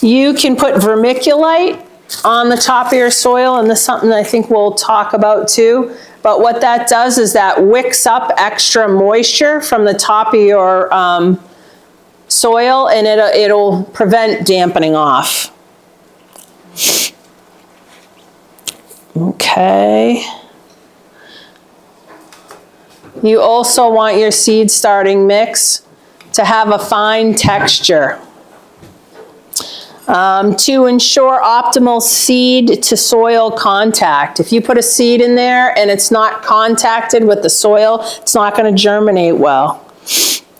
You can put vermiculite on the top of your soil, and this is something I think we'll talk about too. But what that does is that wicks up extra moisture from the top of your soil, and it'll prevent dampening off. Okay. You also want your seed starting mix to have a fine texture. To ensure optimal seed to soil contact. If you put a seed in there and it's not contacted with the soil, it's not going to germinate well.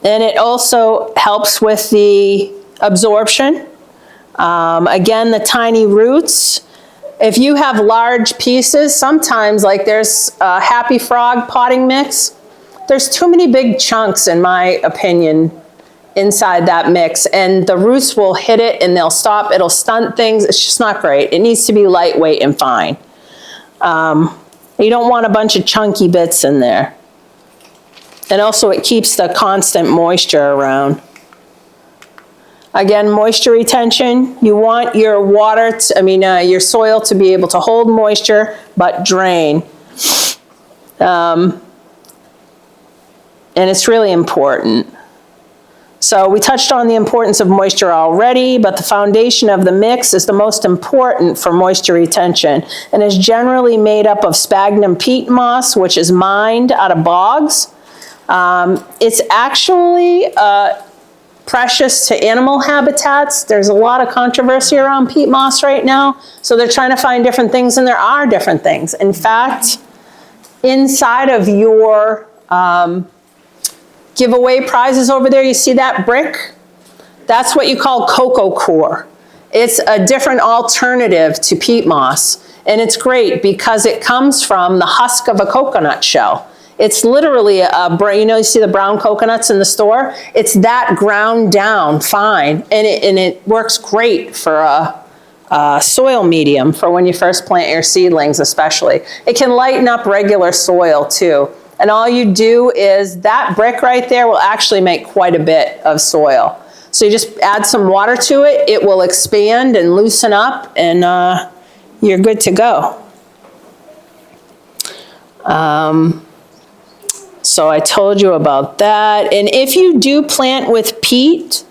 And it also helps with the absorption. Again, the tiny roots. If you have large pieces, sometimes like there's a Happy Frog potting mix, there's too many big chunks, in my opinion, inside that mix, and the roots will hit it and they'll stop. It'll stunt things. It's just not great. It needs to be lightweight and fine. You don't want a bunch of chunky bits in there. And also it keeps the constant moisture around. Again, moisture retention. You want your water, your soil to be able to hold moisture but drain. And it's really important. So we touched on the importance of moisture already, but the foundation of the mix is the most important for moisture retention and is generally made up of sphagnum peat moss, which is mined out of bogs. It's actually precious to animal habitats. There's a lot of controversy around peat moss right now, so they're trying to find different things, and there are different things. In fact, inside of your giveaway prizes over there, you see that brick? That's what you call cocoa core. It's a different alternative to peat moss, and it's great because it comes from the husk of a coconut shell. It's literally you see the brown coconuts in the store? It's that ground down fine, and it works great for a soil medium for when you first plant your seedlings especially. It can lighten up regular soil too. And all you do is that brick right there will actually make quite a bit of soil. So you just add some water to it, it will expand and loosen up, and you're good to go. So I told you about that. And if you do plant with peat,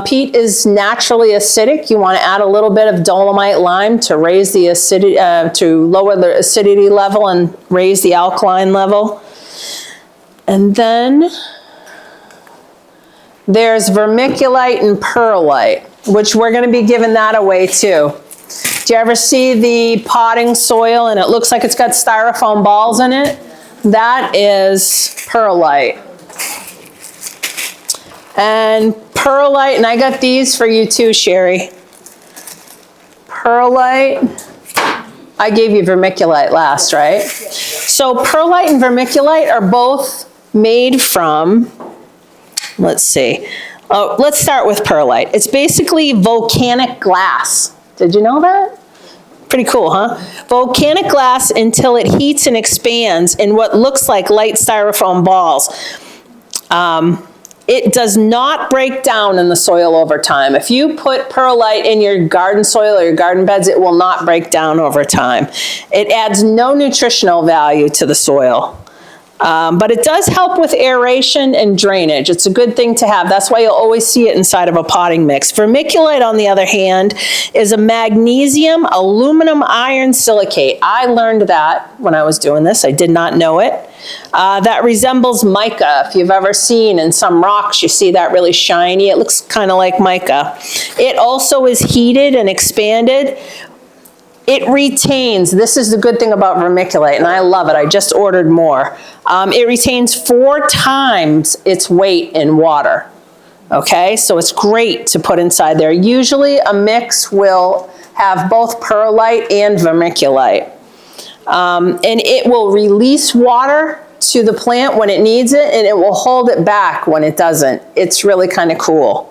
peat is naturally acidic. You want to add a little bit of dolomite lime to raise the acidity, to lower the acidity level and raise the alkaline level. And then there's vermiculite and perlite, which we're going to be giving that away too. Do you ever see the potting soil and it looks like it's got styrofoam balls in it? That is perlite. And perlite, and I got these for you too, Sherry. Perlite, I gave you vermiculite last, right? So perlite and vermiculite are both made from, let's see. Let's start with perlite. It's basically volcanic glass. Did you know that? Pretty cool, huh? Volcanic glass until it heats and expands in what looks like light styrofoam balls. It does not break down in the soil over time. If you put perlite in your garden soil or your garden beds, it will not break down over time. It adds no nutritional value to the soil. But it does help with aeration and drainage. It's a good thing to have. That's why you'll always see it inside of a potting mix. Vermiculite, on the other hand, is a magnesium aluminum iron silicate. I learned that when I was doing this. I did not know it. That resembles mica. If you've ever seen in some rocks, you see that really shiny. It looks kind of like mica. It also is heated and expanded. It retains, this is the good thing about vermiculite, and I love it. I just ordered more. It retains 4 times its weight in water. Okay, so it's great to put inside there. Usually a mix will have both perlite and vermiculite. And it will release water to the plant when it needs it, and it will hold it back when it doesn't. It's really kind of cool.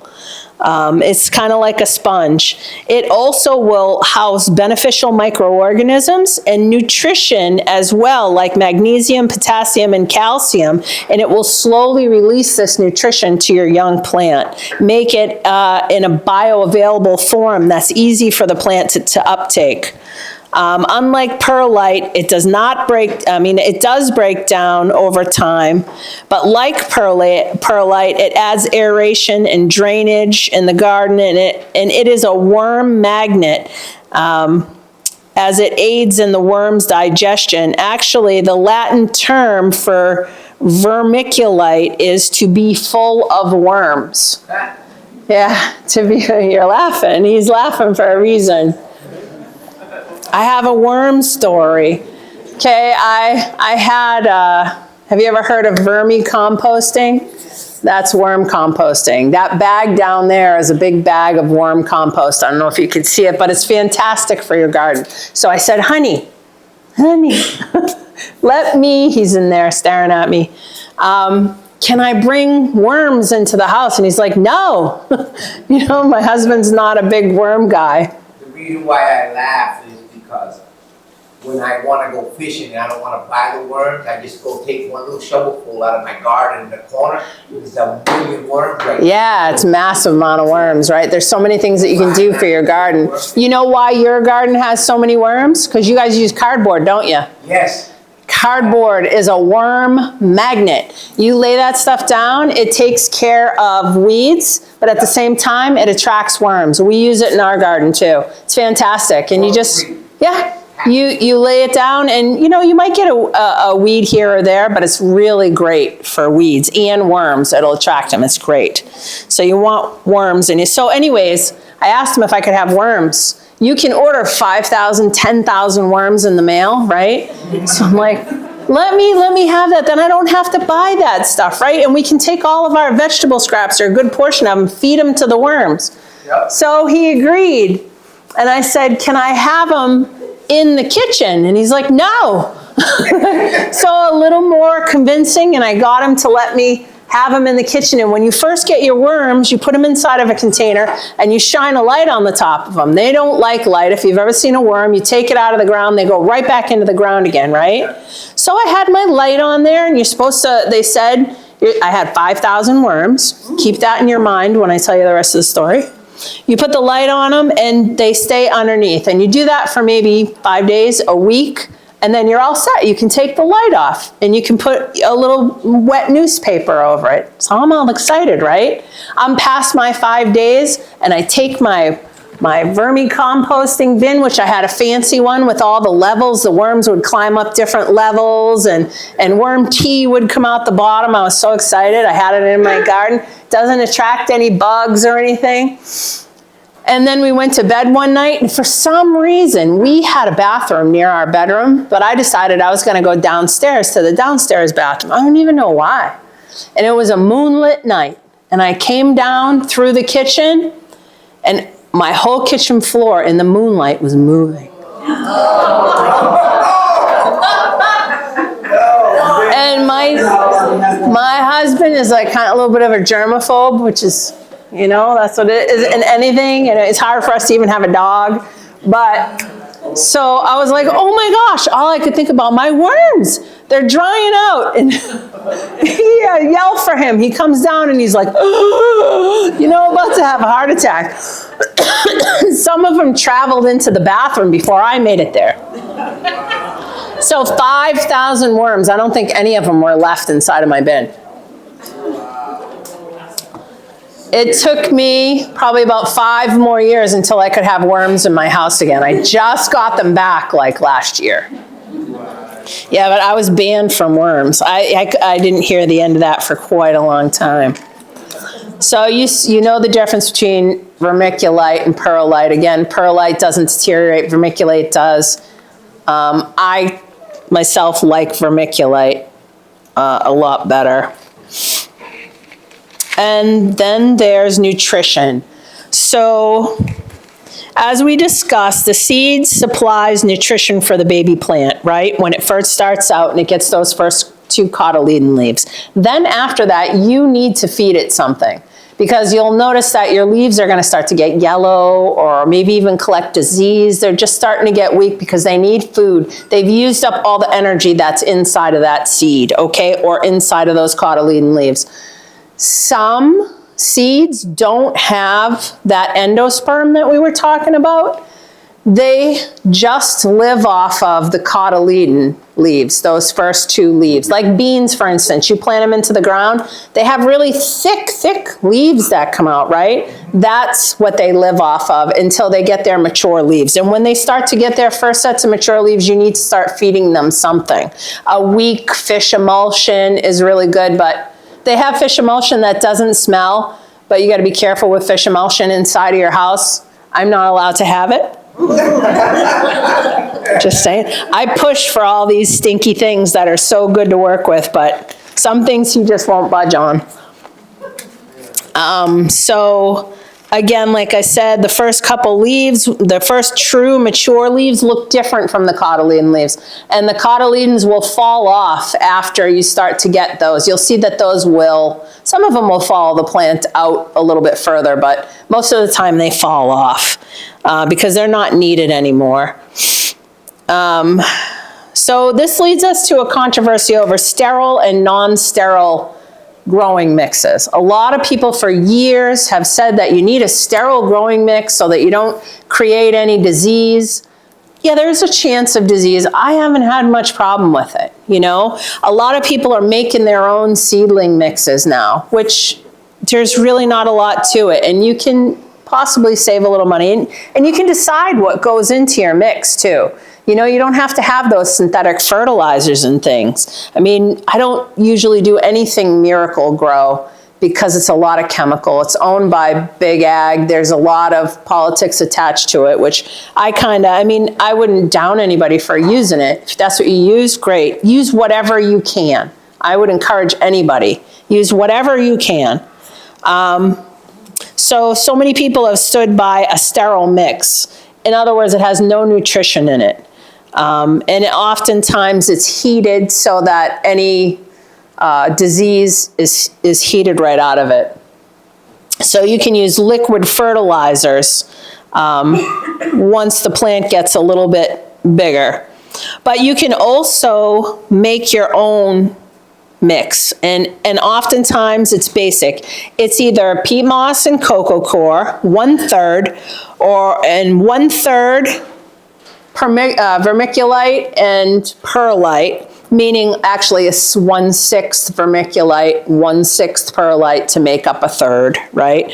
It's kind of like a sponge. It also will house beneficial microorganisms and nutrition as well, like magnesium, potassium, and calcium, and it will slowly release this nutrition to your young plant. Make it in a bioavailable form that's easy for the plant to uptake. Unlike perlite, it does not break, it does break down over time, but like perlite, it adds aeration and drainage in the garden, and it is a worm magnet, as it aids in the worm's digestion. Actually, the Latin term for vermiculite is to be full of worms. Yeah, you're laughing. He's laughing for a reason. I have a worm story. Okay, I had, have you ever heard of vermicomposting? That's worm composting. That bag down there is a big bag of worm compost. I don't know if you can see it, but it's fantastic for your garden. So I said, honey, let me, he's in there staring at me, can I bring worms into the house? And he's like, no. You know, my husband's not a big worm guy. The reason why I laugh is because when I want to go fishing and I don't want to buy the worms, I just go take one little shovelful out of my garden in the corner. There's a million worms right there. Yeah, it's a massive amount of worms, right? There's so many things that you can do for your garden. You know why your garden has so many worms? Because you guys use cardboard, don't you? Yes. Cardboard is a worm magnet. You lay that stuff down, it takes care of weeds, but at the same time, it attracts worms. We use it in our garden too. It's fantastic. And you just, you lay it down, and you know, you might get a weed here or there, but it's really great for weeds and worms. It'll attract them. It's great. So you want worms. So anyways, I asked him if I could have worms. You can order 5,000, 10,000 worms in the mail, right? So I'm like, let me have that, then I don't have to buy that stuff, right? And we can take all of our vegetable scraps, or a good portion of them, feed them to the worms. Yep. So he agreed. And I said, can I have them in the kitchen? And he's like, no. So a little more convincing, and I got him to let me have them in the kitchen. And when you first get your worms, you put them inside of a container and you shine a light on the top of them. They don't like light. If you've ever seen a worm, you take it out of the ground, they go right back into the ground again, right? So I had my light on there, and you're supposed to, they said, I had 5,000 worms. Keep that in your mind when I tell you the rest of the story. You put the light on them and they stay underneath. And you do that for maybe 5 days, a week, and then you're all set. You can take the light off and you can put a little wet newspaper over it. So I'm all excited, right? I'm past my 5 days, and I take my vermicomposting bin, which I had a fancy one with all the levels. The worms would climb up different levels, and worm tea would come out the bottom. I was so excited. I had it in my garden. Doesn't attract any bugs or anything. And then we went to bed one night, and for some reason, we had a bathroom near our bedroom, but I decided I was gonna go downstairs to the downstairs bathroom. I don't even know why. And it was a moonlit night, and I came down through the kitchen, and my whole kitchen floor in the moonlight was moving. And my husband is like kind of a little bit of a germaphobe, which is, you know, that's what it is in anything. And it's hard for us to even have a dog. But so I was like, oh my gosh, all I could think about, my worms, they're drying out. And I yell for him. He comes down and he's like, you know, about to have a heart attack. Some of them traveled into the bathroom before I made it there. So 5,000 worms. I don't think any of them were left inside of my bin. It took me probably about 5 more years until I could have worms in my house again. I just got them back like last year. Yeah, but I was banned from worms. I didn't hear the end of that for quite a long time. So you know the difference between vermiculite and perlite. Again, perlite doesn't deteriorate, vermiculite does. I myself like vermiculite a lot better. And then there's nutrition. So as we discussed, the seed supplies nutrition for the baby plant, right? When it first starts out and it gets those first 2 cotyledon leaves. Then after that, you need to feed it something, because you'll notice that your leaves are gonna start to get yellow or maybe even collect disease. They're just starting to get weak because they need food. They've used up all the energy that's inside of that seed, okay, or inside of those cotyledon leaves. Some seeds don't have that endosperm that we were talking about. They just live off of the cotyledon leaves, those first 2 leaves. Like beans, for instance, you plant them into the ground, they have really thick leaves that come out, right? That's what they live off of until they get their mature leaves. And when they start to get their first sets of mature leaves, you need to start feeding them something. A weak fish emulsion is really good, but they have fish emulsion that doesn't smell, but you gotta be careful with fish emulsion inside of your house. I'm not allowed to have it. Just saying. I push for all these stinky things that are so good to work with, but some things you just won't budge on. So again, like I said, the first couple leaves, the first true mature leaves look different from the cotyledon leaves. And the cotyledons will fall off after you start to get those. You'll see that those will, some of them will follow the plant out a little bit further, but most of the time they fall off because they're not needed anymore. So this leads us to a controversy over sterile and non-sterile growing mixes. A lot of people for years have said that you need a sterile growing mix so that you don't create any disease. Yeah, there's a chance of disease. I haven't had much problem with it, you know? A lot of people are making their own seedling mixes now, which there's really not a lot to it, and you can possibly save a little money, and you can decide what goes into your mix too. You know, you don't have to have those synthetic fertilizers and things. I mean, I don't usually do anything Miracle Grow because it's a lot of chemical. It's owned by Big Ag. There's a lot of politics attached to it, which I mean, I wouldn't down anybody for using it. If that's what you use, great. Use whatever you can. I would encourage anybody. Use whatever you can. So many people have stood by a sterile mix. In other words, it has no nutrition in it. And oftentimes it's heated so that any disease is heated right out of it. So you can use liquid fertilizers once the plant gets a little bit bigger. But you can also make your own mix, and oftentimes it's basic. It's either peat moss and cocoa coir, 1/3, and 1/3 vermiculite and perlite, meaning actually it's 1/6 vermiculite, 1/6 perlite to make up 1/3, right?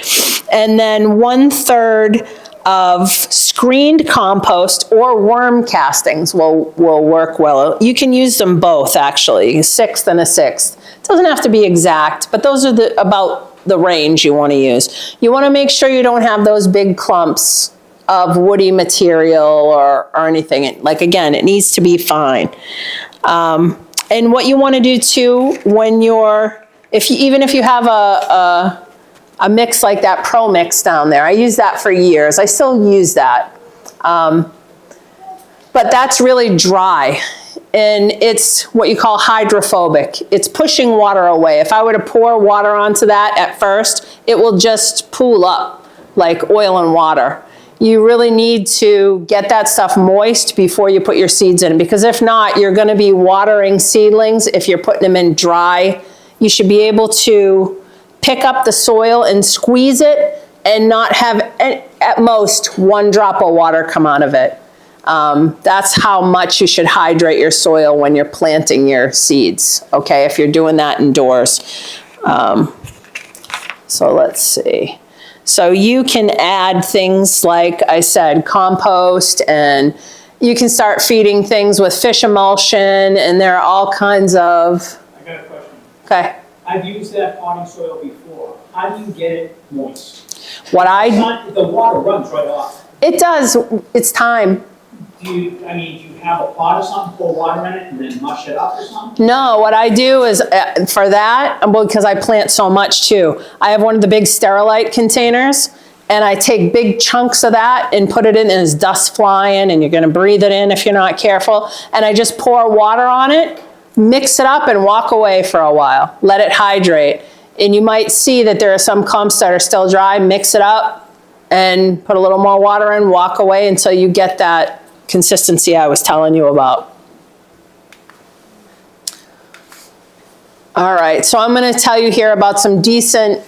And then 1/3 of screened compost or worm castings will work well. You can use them both actually, 1/6 and 1/6. It doesn't have to be exact, but those are about the range you want to use. You want to make sure you don't have those big clumps of woody material or anything. Like again, it needs to be fine. And what you want to do too, when even if you have a mix like that Pro Mix down there, I use that for years. I still use that. But that's really dry. And it's what you call hydrophobic. It's pushing water away. If I were to pour water onto that at first, it will just pool up like oil and water. You really need to get that stuff moist before you put your seeds in, because if not, you're going to be watering seedlings. If you're putting them in dry, you should be able to pick up the soil and squeeze it and not have at most 1 drop of water come out of it. That's how much you should hydrate your soil when you're planting your seeds, okay, if you're doing that indoors. So let's see. So you can add things like I said, compost, and you can start feeding things with fish emulsion, and there are all kinds of... I got a question. Okay. I've used that potting soil before. How do you get it moist? The water runs right off. It does. It's time. Do you have a pot or something, pour water in it, and then mush it up or something? No, what I do is, for that, because I plant so much too, I have one of the big Sterilite containers, and I take big chunks of that and put it in, and there's dust flying, and you're gonna breathe it in if you're not careful, and I just pour water on it, mix it up, and walk away for a while. Let it hydrate. And you might see that there are some clumps that are still dry. Mix it up and put a little more water in, walk away until you get that consistency I was telling you about. All right, so I'm going to tell you here about some decent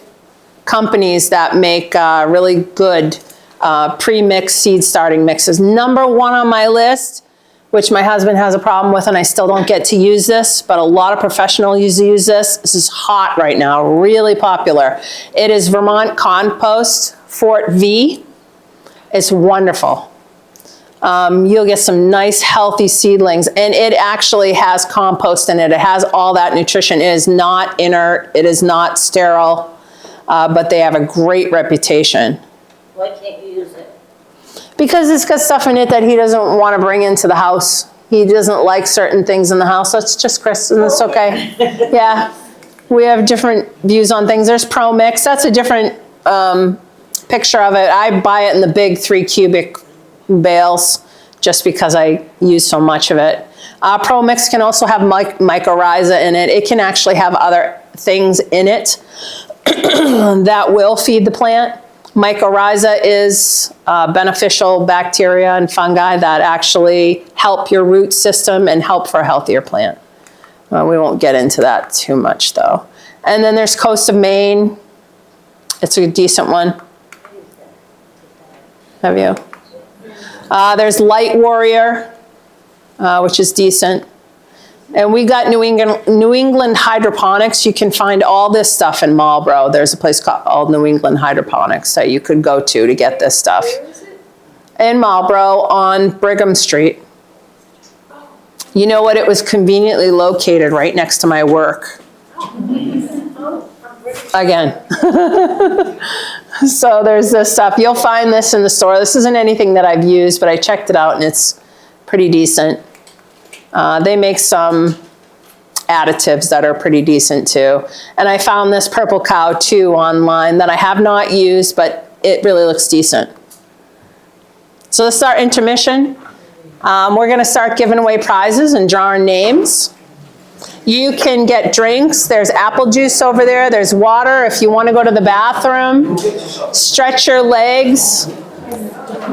companies that make really good pre-mixed seed starting mixes. Number one on my list, which my husband has a problem with and I still don't get to use this, but a lot of professionals use this. This is hot right now, really popular. It is Vermont Compost Fort V. It's wonderful. You'll get some nice healthy seedlings, and it actually has compost in it. It has all that nutrition. It is not inert, it is not sterile, but they have a great reputation. Why can't you use it? Because it's got stuff in it that he doesn't want to bring into the house. He doesn't like certain things in the house. That's just Chris, and it's okay. Yeah, we have different views on things. There's Pro Mix. That's a different picture of it. I buy it in the big 3 cubic bales just because I use so much of it. Pro Mix can also have mycorrhiza in it. It can actually have other things in it that will feed the plant. Mycorrhiza is beneficial bacteria and fungi that actually help your root system and help for a healthier plant. We won't get into that too much though. And then there's Coast of Maine. It's a decent one. Have you? There's Light Warrior, which is decent. And we got New England Hydroponics. You can find all this stuff in Marlboro. There's a place called New England Hydroponics that you could go to get this stuff. Where is it? In Marlboro on Brigham Street. You know what? It was conveniently located right next to my work. Again. So there's this stuff. You'll find this in the store. This isn't anything that I've used, but I checked it out and it's pretty decent. They make some additives that are pretty decent too. And I found this Purple Cow too online that I have not used, but it really looks decent. So let's start intermission. We're gonna start giving away prizes and drawing names. You can get drinks. There's apple juice over there. There's water if you want to go to the bathroom. Stretch your legs.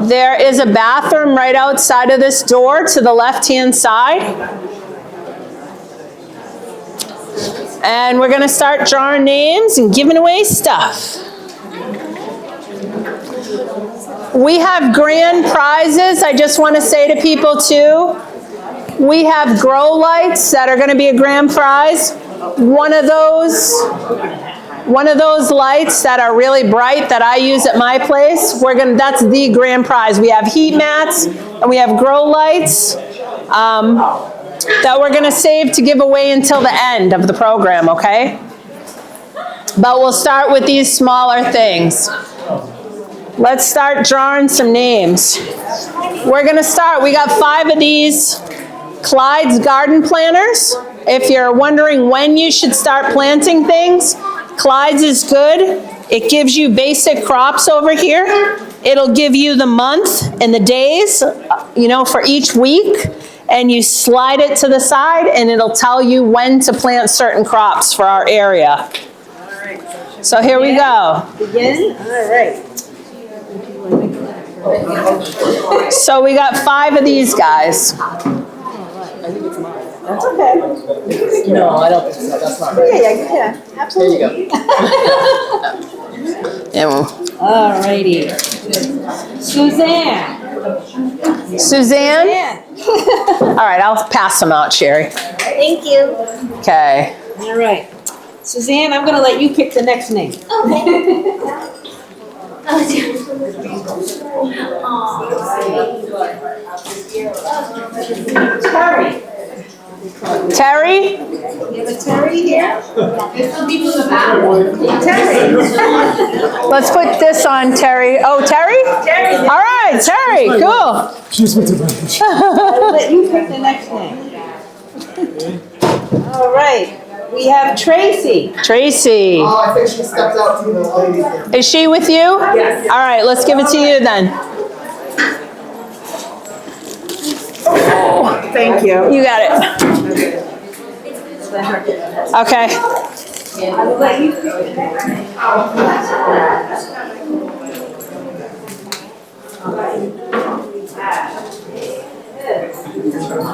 There is a bathroom right outside of this door to the left-hand side. And we're going to start drawing names and giving away stuff. We have grand prizes. I just want to say to people too, we have grow lights that are going to be a grand prize. One of those lights that are really bright that I use at my place, that's the grand prize. We have heat mats and we have grow lights that we're going to save to give away until the end of the program, okay? But we'll start with these smaller things. Let's start drawing some names. We're going to start. We got 5 of these Clyde's garden planters. If you're wondering when you should start planting things, Clyde's is good. It gives you basic crops over here. It'll give you the month and the days, for each week, and you slide it to the side and it'll tell you when to plant certain crops for our area. All right. So here we go. Begin? All right. So we got 5 of these guys. That's okay. No, I don't think so. That's not right. Yeah, absolutely. There you go. Yeah, well, All righty. Suzanne. Suzanne? All right, I'll pass them out, Sherry. Thank you. Okay. All right. Suzanne, I'm going to let you pick the next name. Terry. Terry? You have a Terry here? Terry. Let's put this on Terry. Oh, Terry? Terry. All right, Terry, cool. I'll let you pick the next name. All right. We have Tracy. Tracy. Oh, I think she stepped out to the lady there. Is she with you? Yes. All right, let's give it to you then. Thank you. You got it. Okay. I will let you pick the next name.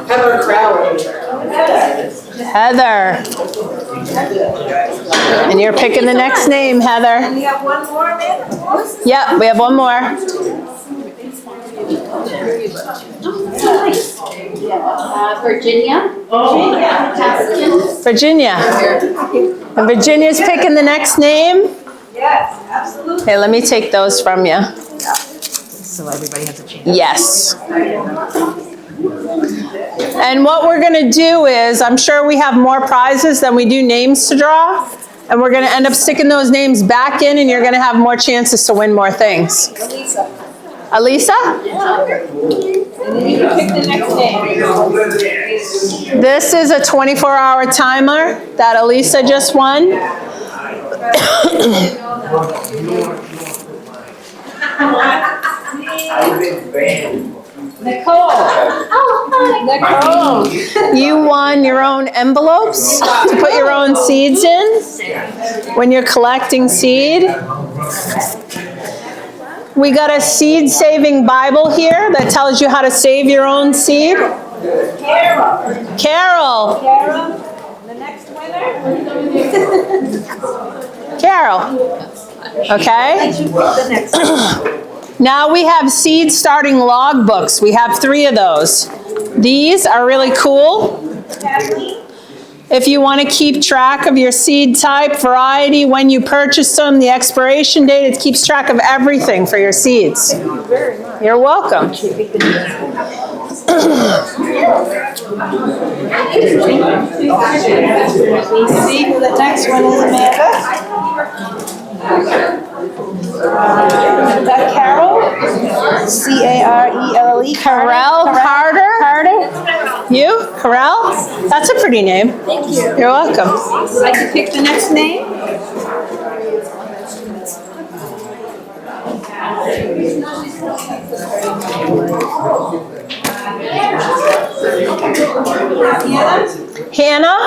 Heather Crowley. Heather. And you're picking the next name, Heather. And you have one more, Amanda? Yep, we have one more. Virginia. Virginia. And Virginia's picking the next name. Yes, absolutely. Okay, let me take those from you. So everybody has a chance. Yes. And what we're going to do is, I'm sure we have more prizes than we do names to draw. And we're going to end up sticking those names back in, and you're going to have more chances to win more things. Elisa. Alisa? And then you can pick the next name. This is a 24-hour timer that Alisa just won. Nicole. Nicole. You won your own envelopes to put your own seeds in when you're collecting seed. We got a seed-saving Bible here that tells you how to save your own seed. Carol. Carol. Carol. The next winner. Carol. Okay. You pick the next one. Now we have seed starting log books. We have 3 of those. These are really cool. Kathleen. If you want to keep track of your seed type, variety, when you purchase them, the expiration date, it keeps track of everything for your seeds. You're welcome. See who the next one is, Amanda? Is that Carol? C-A-R-E-L-L-E. Carell Carter? You? Carell? That's a pretty name. Thank you. You're welcome. Would you like to pick the next name? Hannah?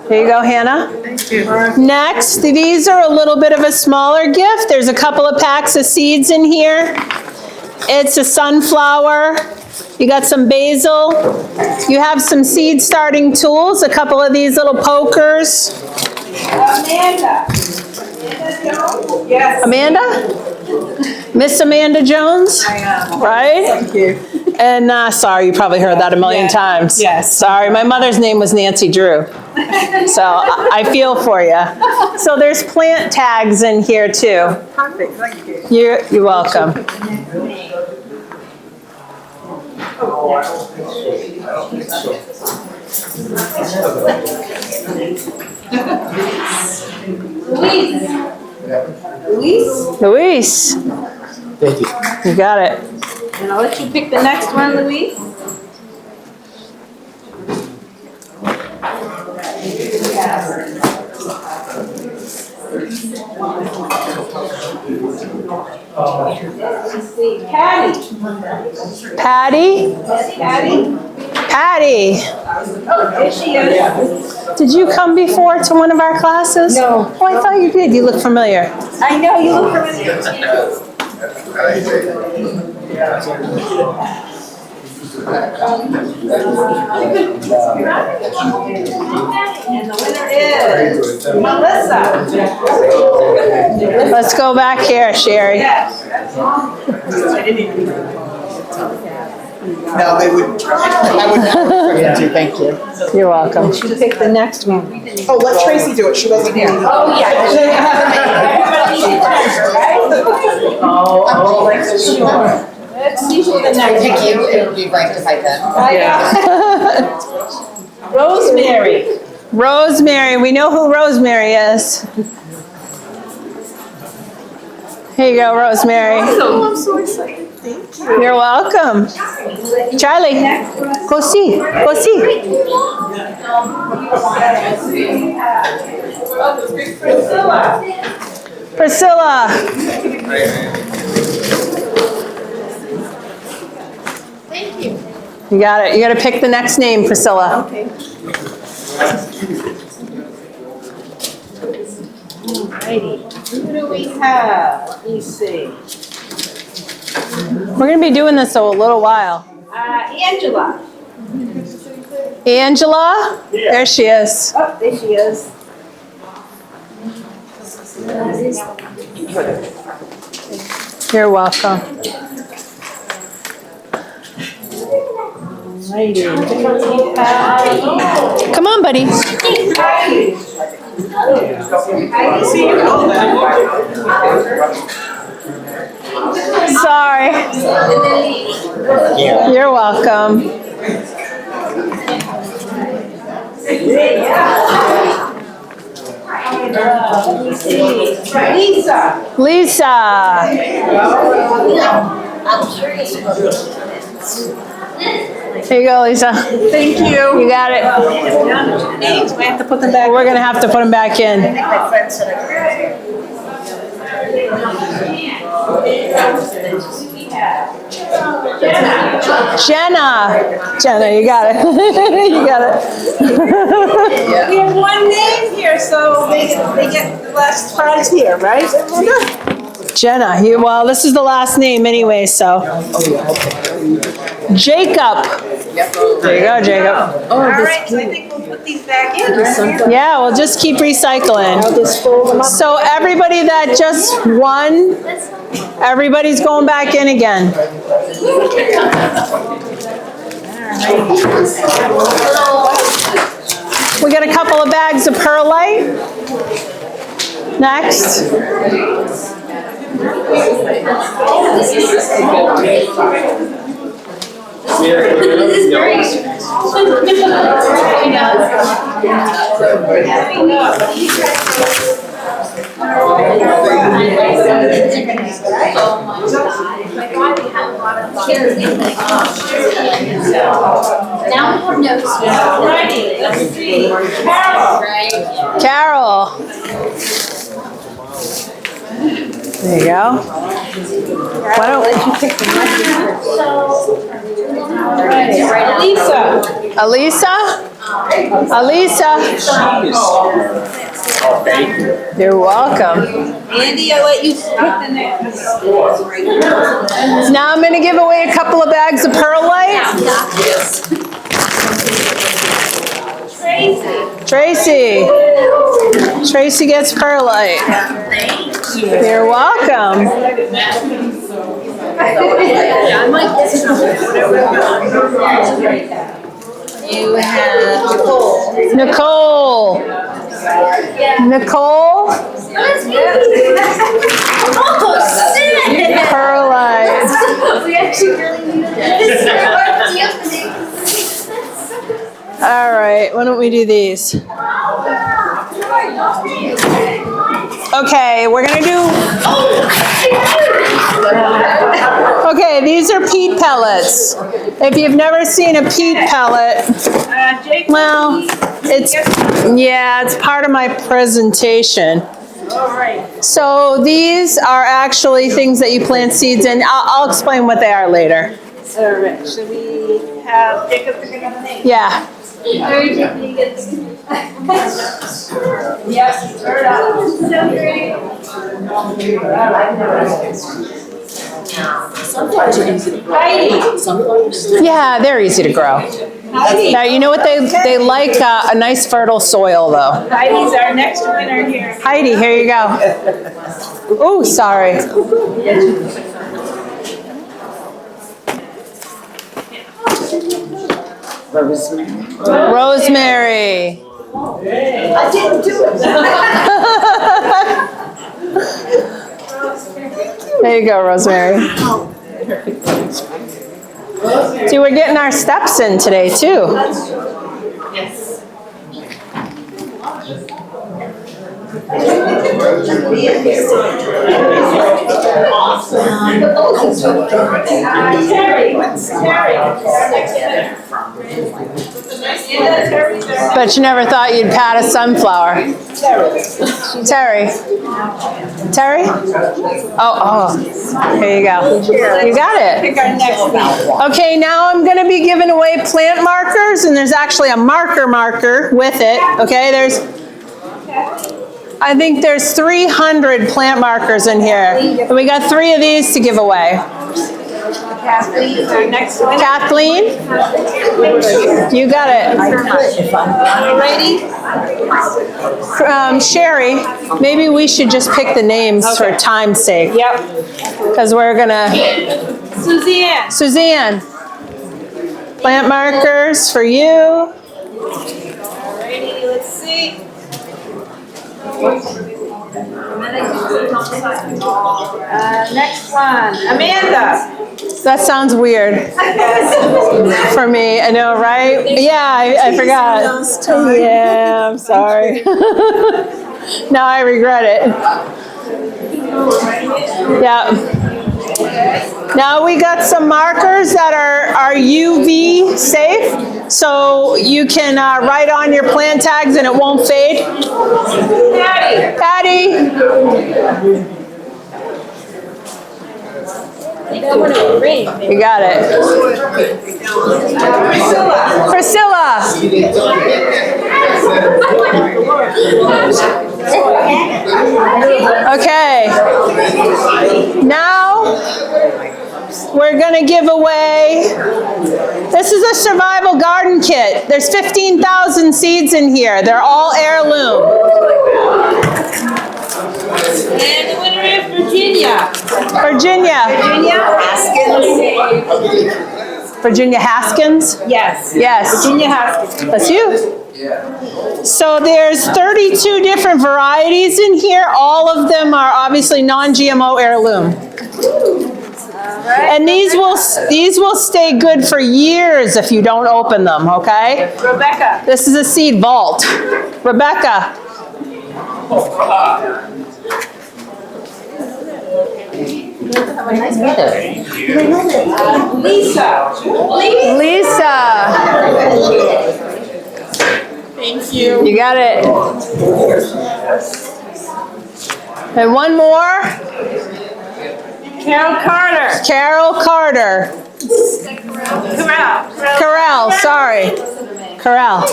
Here you go, Hannah. Thank you. Next, these are a little bit of a smaller gift. There's a couple of packs of seeds in here. It's a sunflower. You got some basil. You have some seed starting tools, a couple of these little pokers. Amanda. Amanda Jones? Yes. Amanda? Miss Amanda Jones? I am. Right? Thank you. And sorry, you probably heard that a million times. Yes. Sorry, my mother's name was Nancy Drew. So I feel for you. So there's plant tags in here too. Perfect, thank you. You're welcome. Luis. Thank you. You got it. And I'll let you pick the next one, Louise. Patty. Patty? Patty? Patty. Oh, there she is. Did you come before to one of our classes? No. Oh, I thought you did. You look familiar. I know, you look familiar. And the winner is Melissa. Let's go back here, Sherry. Yes. No, they wouldn't. I would never expect them to, thank you. You're welcome. You pick the next one. Oh, let Tracy do it, she wasn't here. Oh, yeah. Oh, like, sure. Let's see who the next one is. it would be right if I did. Rosemary. Rosemary. We know who Rosemary is. Here you go, Rosemary. Oh, I'm so excited, thank you. You're welcome. Charlie, go see. Go see. Priscilla. Thank you. You got it. You got to pick the next name, Priscilla. Okay. Alrighty, who do we have? Let me see. We're gonna be doing this a little while. Angela. Angela? There she is. Oh, there she is. You're welcome. Alrighty, who do we have? Come on, buddy. Sorry. You're welcome. Lisa. Lisa. Here you go, Lisa. Thank you. You got it. Names, we have to put them back. We're gonna have to put them back in. My friend said Jenna, you got it. You got it. we have one name here, so they get the last prize here, right? Jenna, well, this is the last name anyway, so. Jacob. There you go, Jacob. All right, so I think we'll put these back in, right? Yeah, we'll just keep recycling. So everybody that just won, everybody's going back in again. We got a couple of bags of perlite. Next. Now we have notes. Alrighty, let's see. Right. Carol. There you go. Why don't Let you pick the Lisa. Alisa? Alisa? You're welcome. Andy, I'll let you pick the next. Now I'm going to give away a couple of bags of perlite. Tracy. Tracy gets perlite. You're welcome. You have Nicole. Nicole. Nicole. Perlite. We actually really needed this. All right, why don't we do these? Okay, we're gonna do. Okay, these are peat pellets. If you've never seen a peat pellet, well, it's part of my presentation. So these are actually things that you plant seeds in. I'll explain what they are later. All right, should we have Jacob pick another name? Yeah. Yes, start out. Heidi. Yeah, they're easy to grow. Now, you know what they like? A nice fertile soil, though. Heidi's our next winner here. Heidi, here you go. Oh, sorry. Rosemary. I didn't do it. There you go, Rosemary. See, we're getting our steps in today, too. Bet you never thought you'd pat a sunflower. Terry. Terry? Oh, here you go. You got it. Pick our next one. Okay, now I'm going to be giving away plant markers, and there's actually a marker with it. Okay, there's I think there's 300 plant markers in here. And we got 3 of these to give away. Kathleen, our next one. Kathleen? You got it. Ready? Sherry, maybe we should just pick the names for time's sake. Yep. Because we're gonna, Suzanne. Suzanne, plant markers for you. Alrighty, let's see. Next one, Amanda. That sounds weird for me. I know, right? Yeah, I forgot. Yeah, I'm sorry. Now I regret it. Yeah. Now we got some markers that are UV safe, so you can write on your plant tags and it won't fade. Patty. Patty. You got it. Priscilla. Okay. Now we're going to give away, this is a survival garden kit. There's 15,000 seeds in here. They're all heirloom. And the winner is Virginia. Virginia. Virginia Haskins. Virginia Haskins? Yes. Yes. Virginia Haskins. That's you. So there's 32 different varieties in here. All of them are obviously non-GMO heirloom. And these will stay good for years if you don't open them, okay? Rebecca. This is a seed vault. Rebecca. Lisa. Lisa. Thank you. You got it. And one more. Carol Carter. Carol Carter. Corral, sorry. Corral.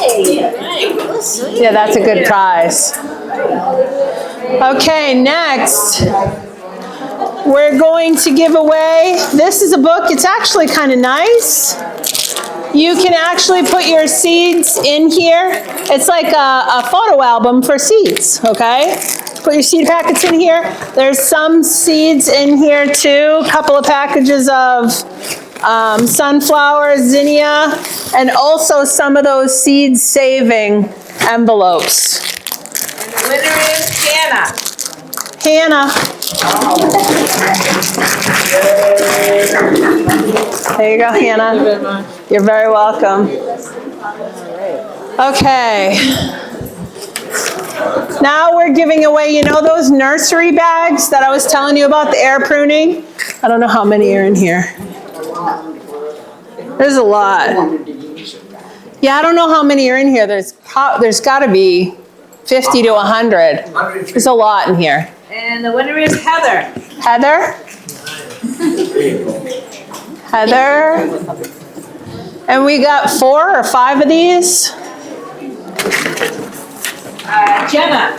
Yeah, that's a good prize. Okay, next. We're going to give away, this is a book, it's actually kind of nice. You can actually put your seeds in here. It's like a photo album for seeds, okay? Put your seed packets in here. There's some seeds in here too, a couple of packages of sunflower, zinnia, and also some of those seed saving envelopes. And the winner is Hannah. Hannah. There you go, Hannah. You're very welcome. Okay. Now we're giving away, you know those nursery bags that I was telling you about, the air pruning? I don't know how many are in here. There's a lot. Yeah, I don't know how many are in here. There's got to be 50 to 100. There's a lot in here. And the winner is Heather. Heather? Heather? And we got 4 or 5 of these. Jenna.